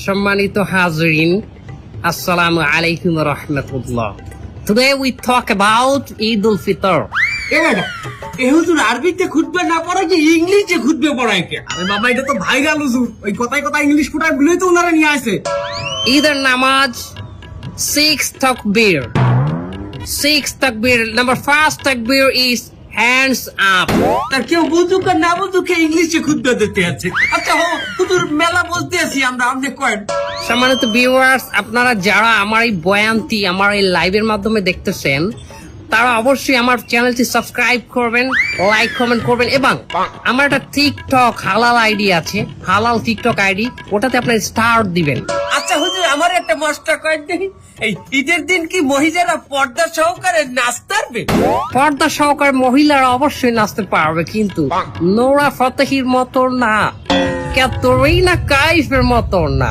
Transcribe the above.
সম্মানিত হাজরিন, আসসালামু আলাইকুম ওয়া রাহমাতুল্লাহ। Today we talk about Eid al-Fitr. এ হুজুর আরবিতে খুতবা না পড়ায় কি ইংলিশে খুতবে পড়ায় কে? আরে বাবা এটা তো ভাইরাল হুজুর, ওই কথায় কথায় ইংলিশ ফুটায় ভুলে তো ওনারা নিয়ে আসে। ঈদের নামাজ 6 takbir. 6 takbir. Number first takbir is hands up. তার কেউ বুঝুক আর না বুঝুক ইংলিশে খুতবা দিতে আছে। আচ্ছা হুজুর মেলা বলতে আছি আমরা, আপনি কয়েন। সম্মানিত ভিউয়ার্স, আপনারা যারা আমার এই বয়ানটি আমার এই লাইভের মাধ্যমে দেখতেছেন, তারা অবশ্যই আমার চ্যানেলটি সাবস্ক্রাইব করবেন, লাইক কমেন্ট করবেন, এবং আমার একটা টিকটক হালাল আইডি আছে, হালাল টিকটক আইডি, ওটাতে আপনার স্টার দিবেন। আচ্ছা হুজুর আমার একটা মাস্টার কয়েন দেখি, এই ঈদের দিন কি মহিলারা পর্দা সহকারে নাচতে পারবে? পর্দা সহকারে মহিলারা অবশ্যই নাচতে পারবে, কিন্তু নোরা ফতেহির মতো না, ক্যাটরিনা কাইফের মতো না।